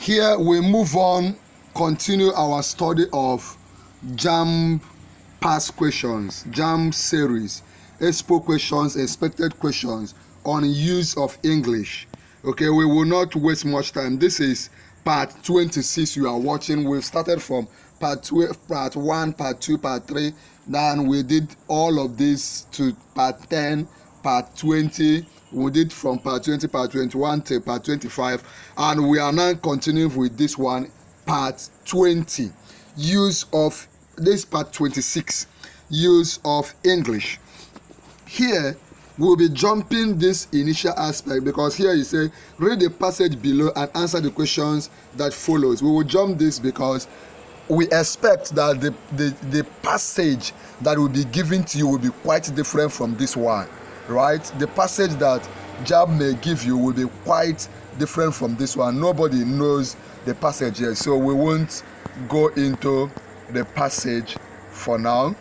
Here we move on, continue our study of JAMB past questions, JAMB series, expo questions, expected questions on use of English. Okay, we will not waste much time. This is part 26 you are watching. We've started from part 12, part 1, part 2, part 3. Then we did all of this to part 10, part 20. We did from part 20, part 21 to part 25, and we are now continuing with this one, part 20. Use of this part 26, use of English. Here we'll be jumping this initial aspect because here you say read the passage below and answer the questions that follows. We will jump this because we expect that the passage that will be given to you will be quite different from this one, right? The passage that JAMB may give you will be quite different from this one. Nobody knows the passage yet, so we won't go into the passage for now.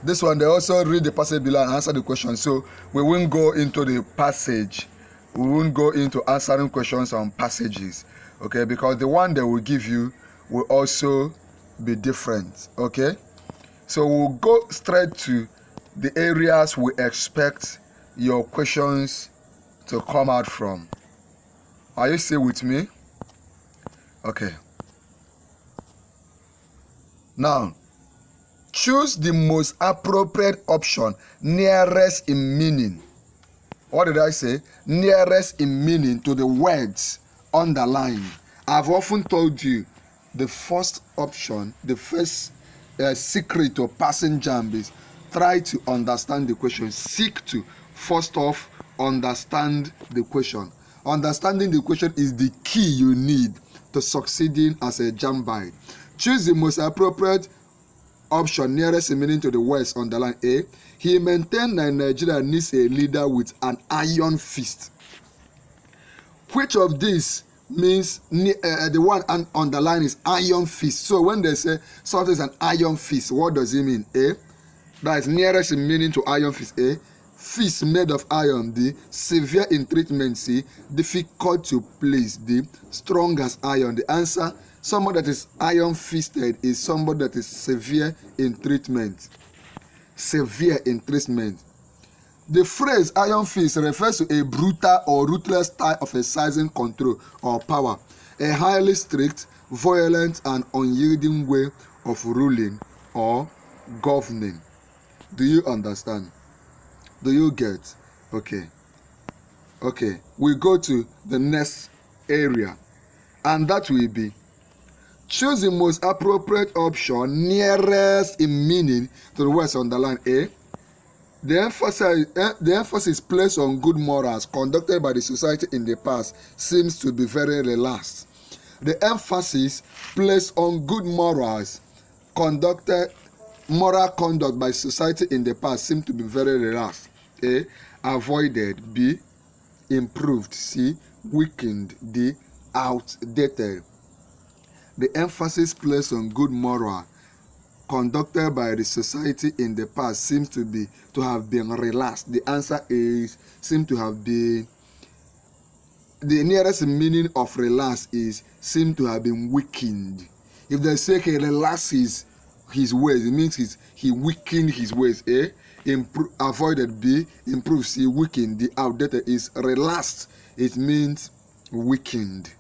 This one, they also read the passage below and answer the question, so we won't go into the passage. We won't go into answering questions on passages, okay? Because the one they will give you will also be different, okay? So we'll go straight to the areas we expect your questions to come out from. Are you still with me? Okay. Now, choose the most appropriate option nearest in meaning. What did I say? Nearest in meaning to the words underlined. I've often told you the first option, the first secret of passing JAMB is try to understand the question. Seek to first off understand the question. Understanding the question is the key you need to succeeding as a JAMBite. Choose the most appropriate option nearest in meaning to the words underlined. A. He maintained that Nigeria needs a leader with an iron fist. Which of these means the one underlined is iron fist? So when they say something is an iron fist, what does it mean? A. That is nearest in meaning to iron fist. A. Fist made of iron. B. Severe in treatment. C. Difficult to place. D. Strong as iron. The answer: someone that is iron fisted is somebody that is severe in treatment. Severe in treatment. The phrase iron fist refers to a brutal or ruthless style of exercising control or power, a highly strict, violent, and unyielding way of ruling or governing. Do you understand? Do you get? Okay. Okay. We go to the next area, and that will be choose the most appropriate option nearest in meaning to the words underlined. A. The emphasis placed on good morals conducted by the society in the past seems to be very relaxed. The emphasis placed on good morals moral conduct by society in the past seems to be very relaxed. A. Avoided. B. Improved. C. Weakened. D. Outdated. The emphasis placed on good moral conducted by the society in the past seems to have been relaxed. The answer is seem to have been, the nearest meaning of relax is seem to have been weakened. If they say he relaxes his ways, it means he weakened his ways. A. Avoided. B. Improved. C. Weakened. The outdated is relaxed. It means weakened.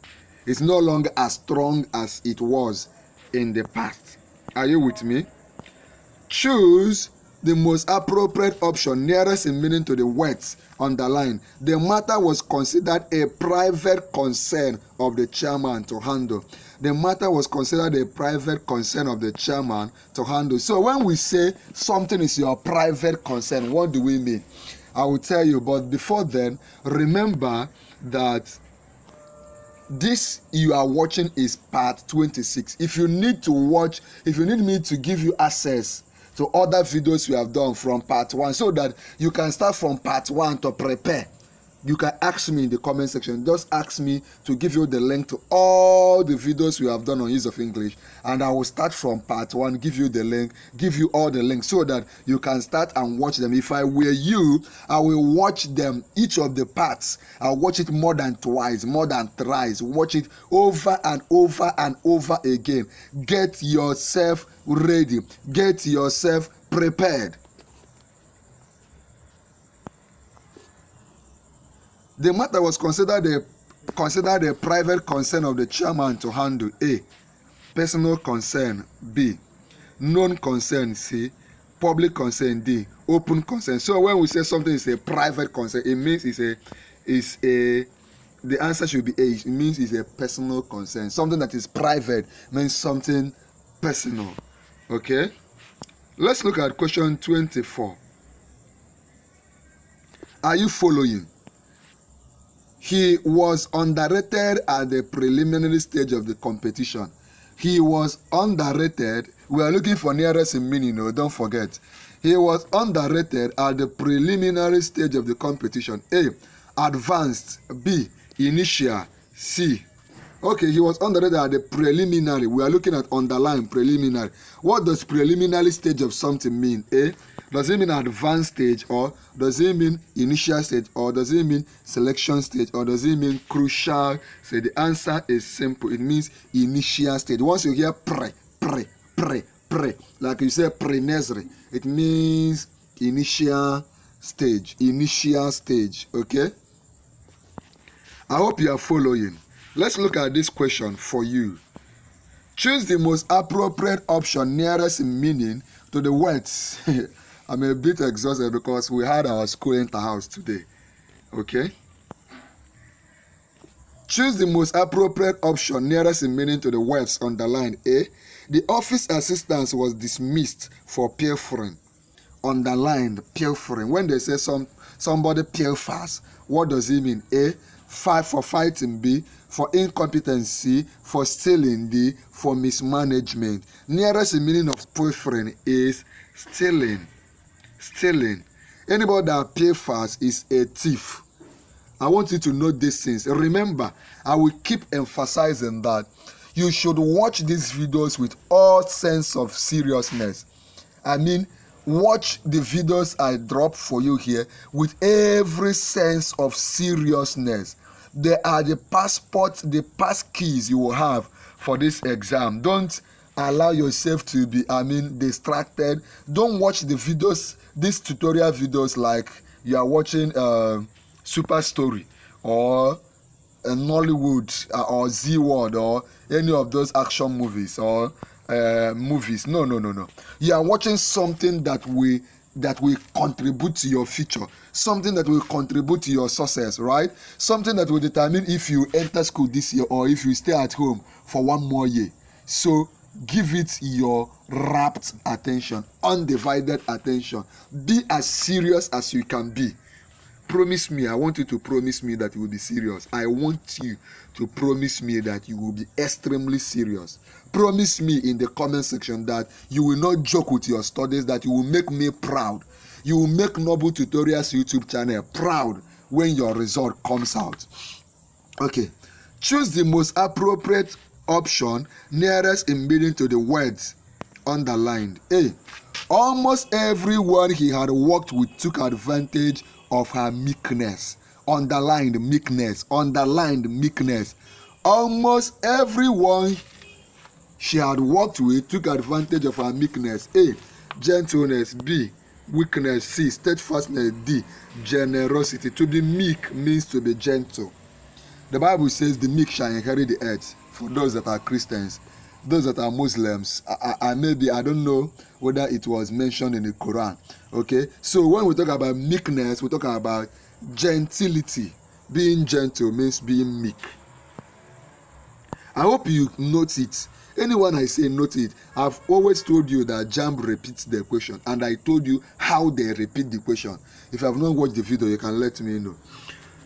It's no longer as strong as it was in the past. Are you with me? Choose the most appropriate option nearest in meaning to the words underlined. The matter was considered a private concern of the chairman to handle. The matter was considered a private concern of the chairman to handle. So when we say something is your private concern, what do we mean? I will tell you, but before then, remember that this you are watching is part 26. If you need me to give you access to other videos we have done from part 1 so that you can start from part 1 to prepare You can ask me in the comment section. Just ask me to give you the link to all the videos we have done on use of English, and I will start from part 1, give you the link, give you all the links so that you can start and watch them. If I were you, I will watch them, each of the parts. I'll watch it more than twice, more than thrice. Watch it over and over and over again. Get yourself ready. Get yourself prepared. The matter was considered a private concern of the chairman to handle. A. Personal concern. B. Known concern. C. Public concern. D. Open concern. So when we say something is a private concern, it means the answer should be A. It means it's a personal concern. Something that is private means something personal. Okay? Let's look at question 24. Are you following? He was underrated at the preliminary stage of the competition. He was underrated. We are looking for nearest in meaning, no, don't forget. He was underrated at the preliminary stage of the competition. A. Advanced. B. Initial. C. Okay, he was underrated at the preliminary. We are looking at underline preliminary. What does preliminary stage of something mean? A. Does it mean advanced stage, or does it mean initial stage, or does it mean selection stage, or does it mean crucial stage? The answer is simple. It means initial stage. Once you hear pre, like you say pre-nursery, it means initial stage. Initial stage, okay? I hope you are following. Let's look at this question for you. Choose the most appropriate option nearest in meaning to the words. I'm a bit exhausted because we had our school inter-house today. Okay? Choose the most appropriate option nearest in meaning to the words underlined. A. The office assistant was dismissed for pilfering. Underlined pilfering. When they say somebody pilfers, what does it mean? A. For fighting. B. For incompetency. For stealing. D. For mismanagement. Nearest in meaning of pilfering is stealing. Stealing. Anybody that pilfers is a thief. I want you to know these things. Remember, I will keep emphasizing that you should watch these videos with all sense of seriousness. I mean, watch the videos I drop for you here with every sense of seriousness. They are the passport, the pass keys you will have for this exam. Don't allow yourself to be, distracted. Don't watch the videos, these tutorial videos like you are watching Super Story or Nollywood or Z World or any of those action movies or movies. No. You are watching something that will contribute to your future, something that will contribute to your success, right? Something that will determine if you enter school this year or if you stay at home for one more year. So give it your rapt attention, undivided attention. Be as serious as you can be. Promise me, I want you to promise me that you will be serious. I want you to promise me that you will be extremely serious. Promise me in the comment section that you will not joke with your studies, that you will make me proud. You will make Noble Tutorials YouTube channel proud when your result comes out. Okay, choose the most appropriate option nearest in meaning to the words underlined. A. Almost everyone he had worked with took advantage of her meekness. Underlined meekness. Underlined meekness. Almost everyone she had worked with took advantage of her meekness. A. Gentleness. B. Weakness. C. Steadfastness. D. Generosity. To be meek means to be gentle. The Bible says the meek shall inherit the earth. For those that are Christians, those that are Muslims, I don't know whether it was mentioned in the Quran. Okay, so when we talk about meekness, we talk about gentility. Being gentle means being meek. I hope you note it. Anyone I say note it. I've always told you that JAMB repeats the question, and I told you how they repeat the question. If you have not watched the video, you can let me know.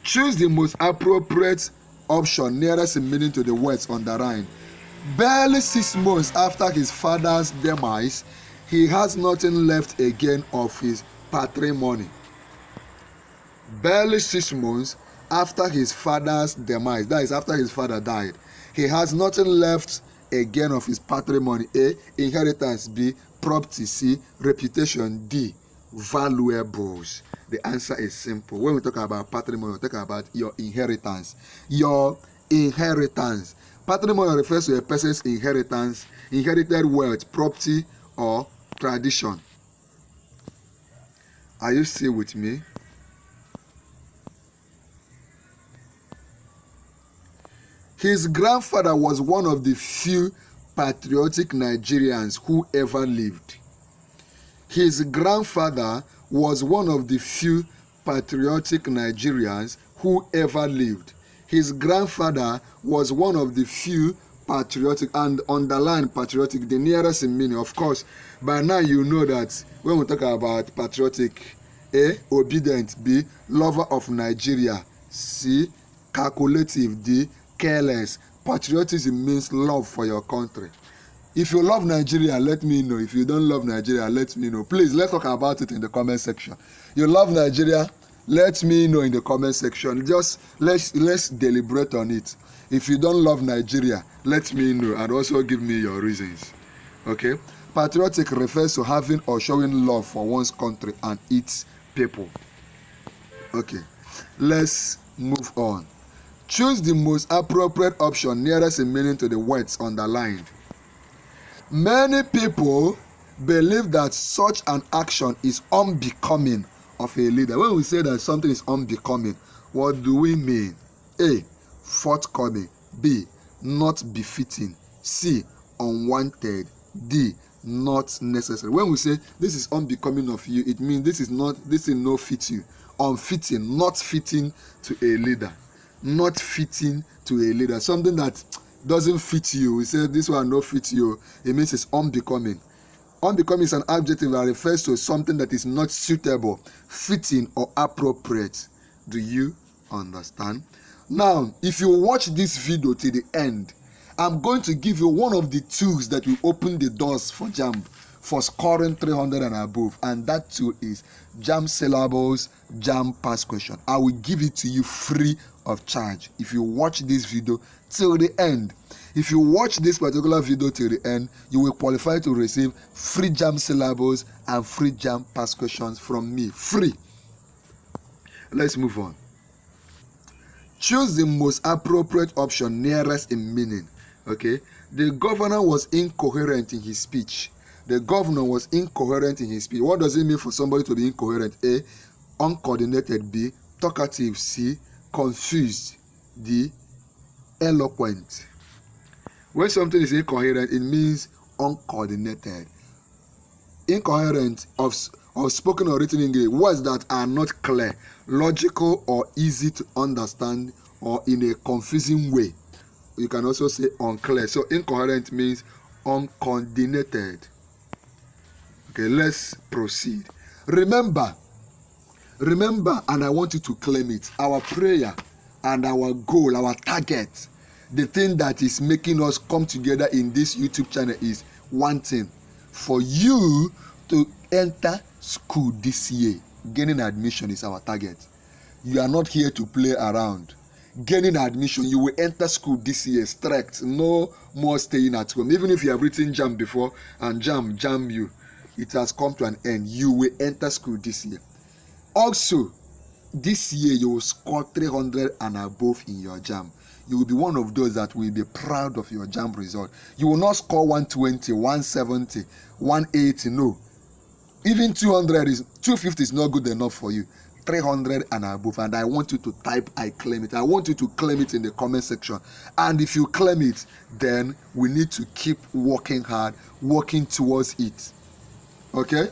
Choose the most appropriate option nearest in meaning to the words underlined. Barely 6 months after his father's demise, he has nothing left again of his patrimony. Barely 6 months after his father's demise, that is after his father died, he has nothing left again of his patrimony. A, inheritance. B, property. C, reputation. D, valuables. The answer is simple. When we talk about patrimony, we talk about your inheritance. Your inheritance. Patrimony refers to a person's inheritance, inherited wealth, property, or tradition. Are you still with me? His grandfather was one of the few patriotic Nigerians who ever lived. His grandfather was one of the few patriotic Nigerians who ever lived. His grandfather was one of the few patriotic, and underline patriotic, the nearest in meaning. Of course, by now you know that when we talk about patriotic, A, obedient. B, lover of Nigeria. C, calculative. D, careless. Patriotism means love for your country. If you love Nigeria, let me know. If you don't love Nigeria, let me know. Please, let's talk about it in the comment section. You love Nigeria? Let me know in the comment section. Just let's deliberate on it. If you don't love Nigeria, let me know and also give me your reasons. Okay? Patriotic refers to having or showing love for one's country and its people. Okay, let's move on. Choose the most appropriate option nearest in meaning to the words underlined. Many people believe that such an action is unbecoming of a leader. When we say that something is unbecoming, what do we mean? A, forthcoming. B, not befitting. C, unwanted. D, not necessary. When we say this is unbecoming of you, it means this is no fit you. Unfitting, not fitting to a leader. Not fitting to a leader. Something that doesn't fit you. We say this one no fit you. It means it's unbecoming. Unbecoming is an adjective that refers to something that is not suitable, fitting, or appropriate. Do you understand? Now, if you watch this video to the end, I'm going to give you one of the tools that will open the doors for JAMB for scoring 300 and above, and that tool is JAMB syllables, JAMB past question. I will give it to you free of charge if you watch this video till the end. If you watch this particular video till the end, you will qualify to receive free JAMB syllables and free JAMB past questions from me. Free. Let's move on. Choose the most appropriate option nearest in meaning. Okay, the governor was incoherent in his speech. The governor was incoherent in his speech. What does it mean for somebody to be incoherent? A, uncoordinated. B, talkative. C, confused. D, eloquent. When something is incoherent, it means uncoordinated. Incoherent of spoken or written English, words that are not clear, logical, or easy to understand, or in a confusing way. You can also say unclear. So incoherent means uncoordinated. Okay, let's proceed. Remember, and I want you to claim it. Our prayer and our goal, our target, the thing that is making us come together in this YouTube channel is one thing: for you to enter school this year. Gaining admission is our target. You are not here to play around. Gaining admission, you will enter school this year strict. No more staying at home. Even if you have written JAMB before and JAMB you, it has come to an end. You will enter school this year. Also, this year you will score 300 and above in your JAMB. You will be one of those that will be proud of your JAMB result. You will not score 120, 170, 180. No. Even 250 is not good enough for you. 300 and above, and I want you to type I claim it. I want you to claim it in the comment section. And if you claim it, then we need to keep working hard, working towards it. Okay?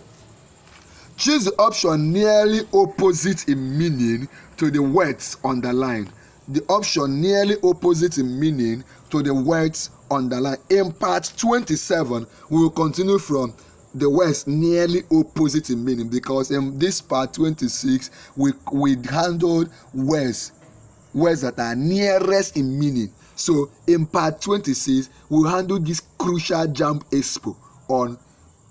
Choose the option nearly opposite in meaning to the words underlined. The option nearly opposite in meaning to the words underlined. In part 27, we will continue from the words nearly opposite in meaning, because in this part 26 we handled words that are nearest in meaning. So in part 26 we'll handle this crucial JAMB expo on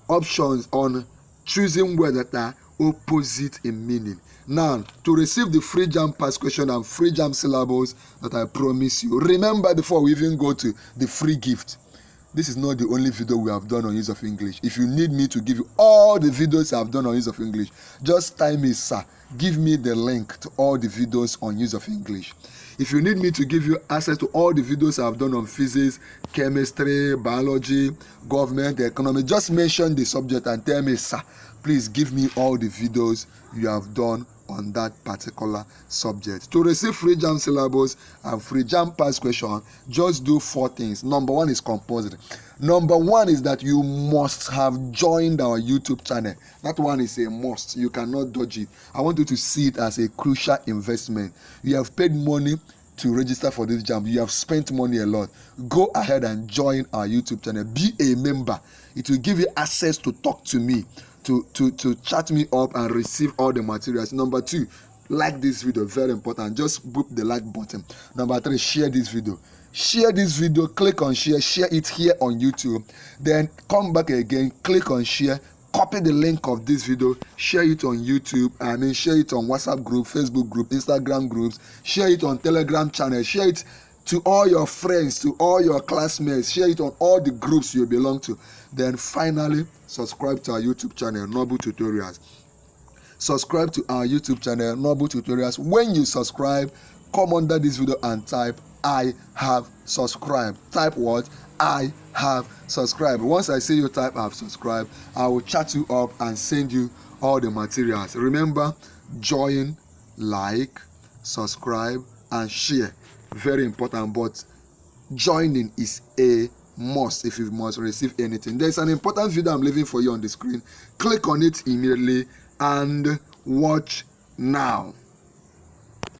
options, on choosing words that are opposite in meaning. Now, to receive the free JAMB past question and free JAMB syllables that I promise you, remember before we even go to the free gift, this is not the only video we have done on use of English. If you need me to give you all the videos I've done on use of English, just time me, sir. Give me the link to all the videos on use of English. If you need me to give you access to all the videos I've done on physics, chemistry, biology, government, economy, just mention the subject and tell me, sir, please give me all the videos you have done on that particular subject. To receive free JAMB syllabus and free JAMB past question, just do 4 things. Number 1 is compulsory. Number 1 is that you must have joined our YouTube channel. That one is a must. You cannot dodge it. I want you to see it as a crucial investment. You have paid money to register for this JAMB. You have spent money a lot. Go ahead and join our YouTube channel. Be a member. It will give you access to talk to me, to chat me up and receive all the materials. Number 2, like this video. Very important. Just boop the like button. Number 3, share this video. Share this video, click on share it here on YouTube, then come back again, click on share, copy the link of this video, share it on YouTube, share it on WhatsApp group, Facebook group, Instagram groups, share it on Telegram channel, share it to all your friends, to all your classmates, share it on all the groups you belong to. Then finally, subscribe to our YouTube channel, Noble Tutorials. Subscribe to our YouTube channel, Noble Tutorials. When you subscribe, come under this video and type, I have subscribed. Type what? I have subscribed. Once I see you type I have subscribed, I will chat you up and send you all the materials. Remember, join, like, subscribe, and share. Very important, but joining is a must if you must receive anything. There's an important video I'm leaving for you on the screen. Click on it immediately and watch now.